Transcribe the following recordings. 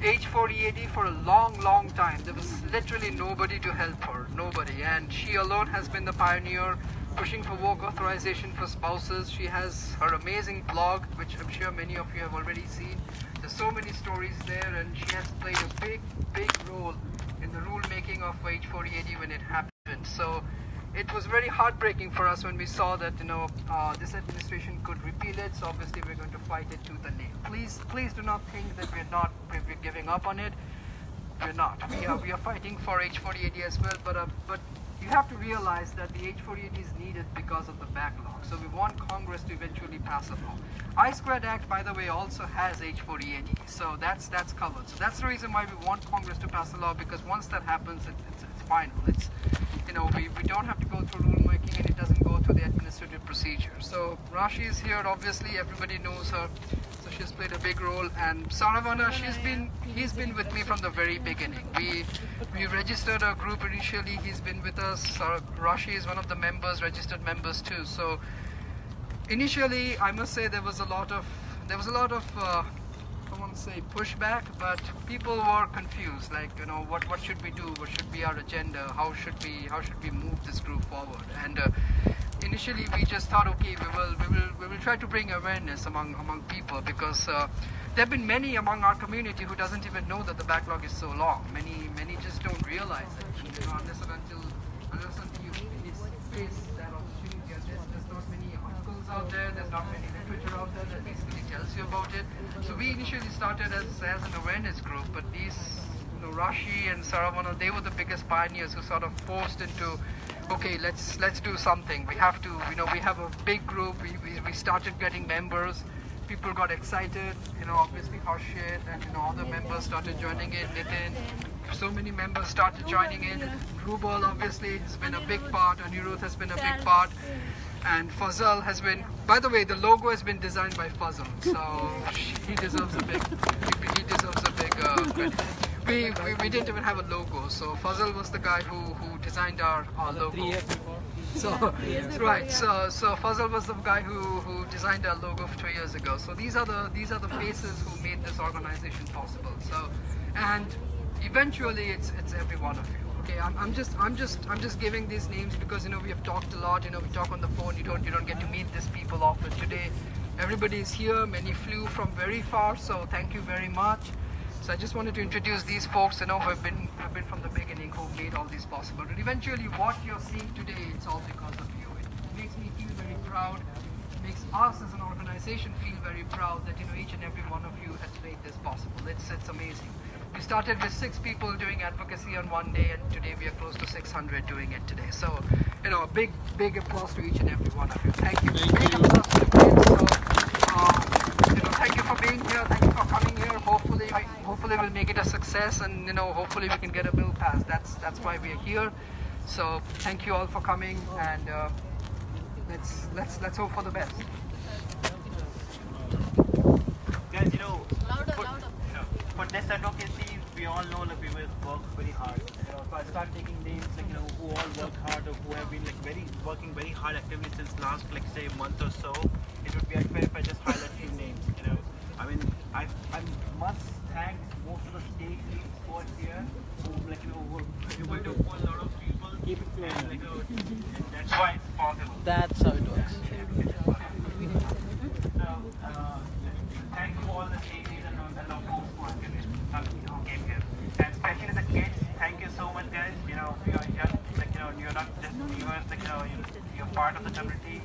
H4080 for a long time. There was literally nobody to help her, nobody. And she alone has been the pioneer pushing for work authorization for spouses. She has her amazing blog, which I'm sure many of you have already seen. There's so many stories there, and she has played a big role in the rule making of H4080 when it happened. So it was very heartbreaking for us when we saw that this administration could repeal it. So obviously we're going to fight it tooth and nail. Please do not think that we're giving up on it. We're not. We are fighting for H4080 as well. But you have to realize that the H4080 is needed because of the backlog. So we want Congress to eventually pass a law. I-Squared Act, by the way, also has H4080. So that's covered. So that's the reason why we want Congress to pass a law, because once that happens, it's final. It's we don't have to go through rulemaking, and it doesn't go through the administrative procedure. So Rashi is here. Obviously, everybody knows her. So she's played a big role. And Saravana, he's been with me from the very beginning. We registered a group initially. He's been with us. Rashi is one of the members, registered members too. So initially, I must say there was a lot of I won't say pushback, but people were confused. Like, what should we do? What should be our agenda? How should we move this group forward? And initially, we just thought, okay, we will try to bring awareness among people, because there have been many among our community who doesn't even know that the backlog is so long. Many just don't realize it. Unless until you face that opportunity. There's not many articles out there. There's not many literature out there that basically tells you about it. So we initially started as an awareness group, but these, Rashi and Saravana, they were the biggest pioneers who sort of forced into, okay, let's do something. We have to, we have a big group. We started getting members. People got excited. Obviously Harshit and other members started joining in. Nitin, so many members started joining in. Rubal obviously has been a big part. Anirudh has been a big part. And Fazal has been, by the way, the logo has been designed by Fazal, so he deserves a big credit. We didn't even have a logo, so Fazal was the guy who designed our logo. 3 years before. So right, so Fazal was the guy who designed our logo 2 years ago. So these are the faces who made this organization possible. So, and eventually it's every one of you. Okay, I'm just giving these names because we have talked a lot. We talk on the phone. You don't get to meet these people often. Today, everybody is here. Many flew from very far. So thank you very much. So I just wanted to introduce these folks. Who have been from the beginning, who made all this possible. But eventually, what you're seeing today, it's all because of you. It makes me feel very proud. It makes us as an organization feel very proud that each and every one of you has made this possible. It's amazing. We started with 6 people doing advocacy on one day, and today we are close to 600 doing it today. So, a big applause to each and every one of you. Thank you. Big applause to the kids. So, thank you for being here. Thank you for coming here. Hopefully we'll make it a success, and hopefully we can get a bill passed. That's why we're here. So, thank you all for coming, and let's hope for the best. Guys, for this advocacy, we all know that we will work very hard. If I start taking names who all work hard or who have been working very hard actively since last say a month or so, it would be unfair if I just highlight few names. I mean, I must thank most of the state leads who are here, who were able to pull a lot of people. Keep it clear. And that's why it's possible. That's how it works. Thank you all the state leads and the folks who came here. And especially the kids, thank you so much, guys. You are young, you're not just viewers, you're part of the community.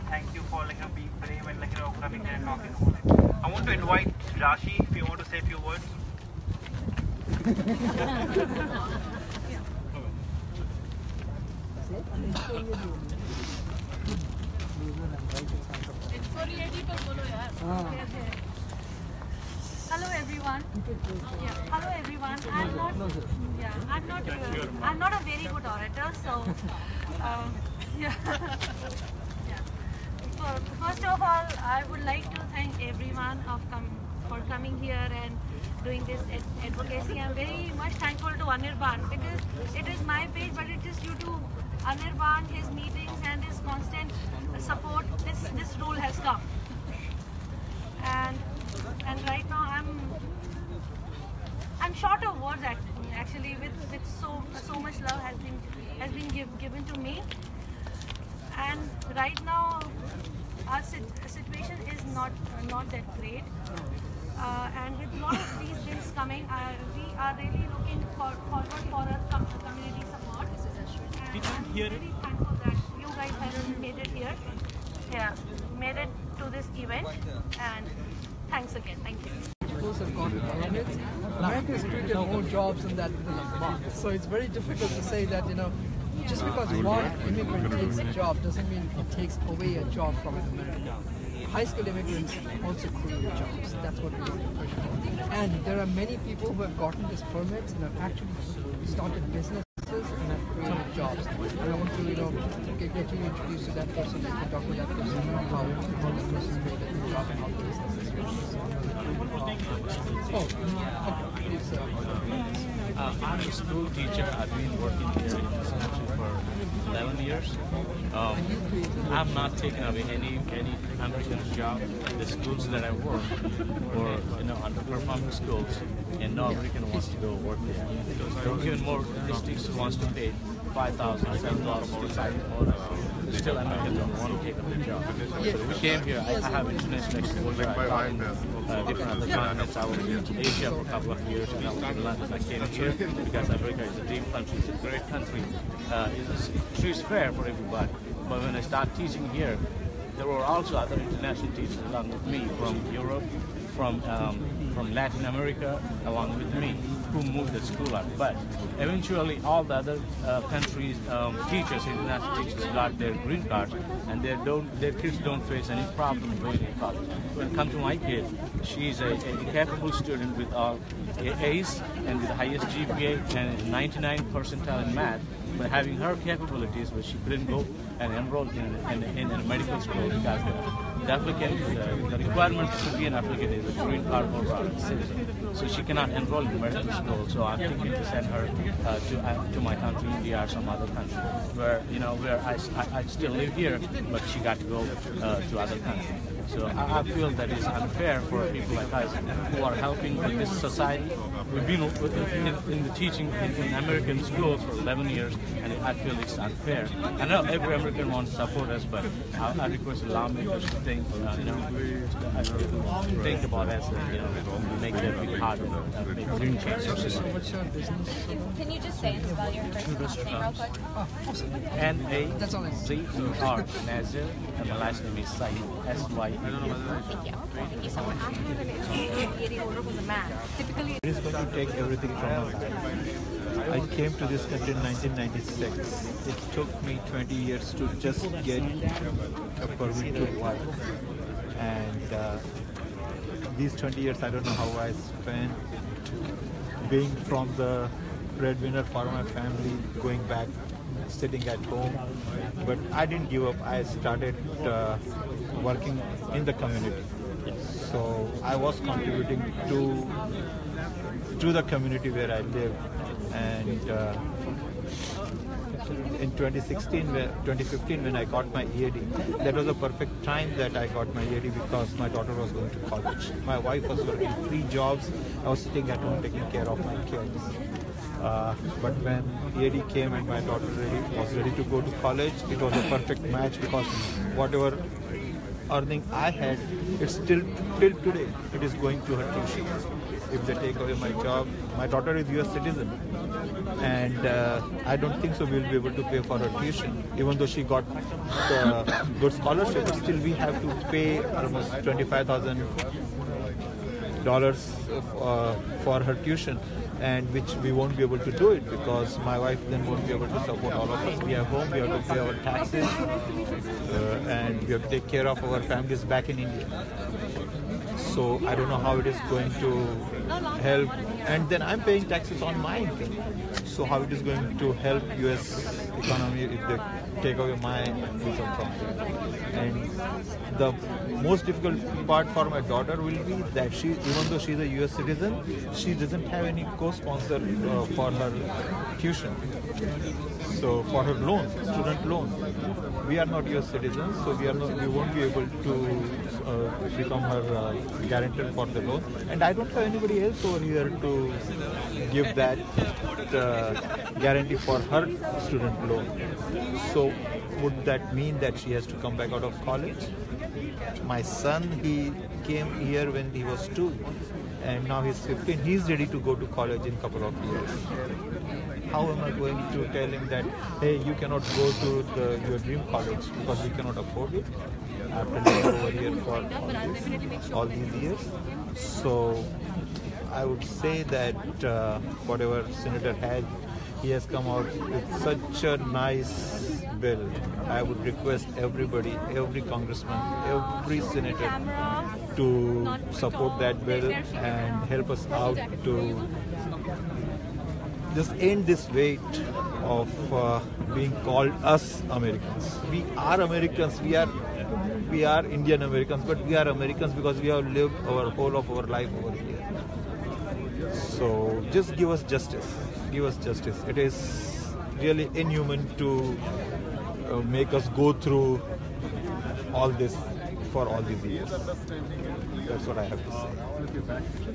Thank you for being brave and coming here and talking about it. I want to invite Rashi, if you want to say a few words. Hello everyone. Hello everyone. I'm not a very good orator, so First of all, I would like to thank everyone for coming here and doing this advocacy. I'm very much thankful to Anirban because it is my page, but it is due to Anirban, his meetings and his constant support. This rule has come. And right now short of words actually, with so much love has been given to me. And right now our situation is not that great, and with a lot of these bills coming, we are really looking forward for a community support. And I'm really thankful that you guys have made it here. Yeah, made it to this event, and thanks again. Thank you. Have gotten permits. America has created more jobs than that within a month. So it's very difficult to say that, just because one immigrant takes a job doesn't mean it takes away a job from America. High-skilled immigrants also create jobs. That's what we want to push for. And there are many people who have gotten these permits and have actually started businesses and have created jobs. And I want to, get you introduced to that person. You can talk to that person about how this person created a job and how the business is I'm a school teacher. I've been working here in this country for 11 years. I'm not taking away any American job. The schools that I work were, underperforming schools, and no American wants to go work there. There are even more districts who wants to pay $5,000, $7,000 more. Still, Americans don't want to take up their job. So we came here. I have international exposure. I taught in different other continents. I was in Asia for a couple of years, and I was in London. I came here because America is a dream country. It's a great country. It's fair for everybody. But when I started teaching here, there were also other international teachers along with me from Europe, from Latin America, along with me, who moved the school out. But eventually, all the other countries' teachers, international teachers, got their green cards, and their kids don't face any problem going to college. When it comes to my kid, she's a capable student with A's and with the highest GPA and 99 percentile in math. But having her capabilities, but she couldn't go and enroll in a medical school because the requirement to be an applicant is a green card or citizen. So she cannot enroll in medical school. So I'm thinking to send her to my country, India, or some other country, where I still live here, but she got to go to other countries. So I feel that it's unfair for people like us who are helping in this society. We've been in the teaching in American schools for 11 years, and I feel it's unfair. I know every American wants to support us, but I request the lawmakers to think, think about us, and make it a bit harder, make green changes. Can you just say and spell your first and last name real quick? Nazir, Nazir, and my last name is Saeed, S-Y. Thank you. Thank you so much. It is going to take everything from us. I came to this country in 1996. It took me 20 years to just get a permit to work. And these 20 years, I don't know how I spent being from the breadwinner for my family, going back, sitting at home. But I didn't give up. I started working in the community. So I was contributing to the community where I live. And in 2015 when I got my EAD, that was a perfect time that I got my EAD because my daughter was going to college. My wife was working 3 jobs. I was sitting at home taking care of my kids. But when EAD came and my daughter was ready to go to college, it was a perfect match because whatever earning I had, it's still till today, it is going to her tuition. If they take away my job, my daughter is US citizen, and I don't think so we'll be able to pay for her tuition. Even though she got good scholarship, but still we have to pay almost $25,000 for her tuition, and which we won't be able to do it because my wife then won't be able to support all of us. We are home, we have to pay our taxes, and we have to take care of our families back in India. So I don't know how it is going to help, and then I'm paying taxes on my income. So how it is going to help US economy if the take away my freedom from them. And the most difficult part for my daughter will be that she, even though she's a US citizen, she doesn't have any co-sponsor for her tuition. So for her loan, student loan, we are not US citizens, so we won't be able to become her guarantor for the loan. And I don't have anybody else over here to give that guarantee for her student loan. So would that mean that she has to come back out of college? My son, he came here when he was 2 and now he's 15. He's ready to go to college in a couple of years. How am I going to tell him that, hey, you cannot go to your dream college because we cannot afford it after living over here for all these years? So I would say that whatever Senator had, he has come out with such a nice bill. I would request everybody, every congressman, every senator to support that bill and help us out to just end this weight of being called us Americans. We are Americans, we are Indian Americans, but we are Americans because we have lived our whole of our life over here. So just give us justice. Give us justice. It is really inhuman to make us go through all this for all these years. That's what I have to say.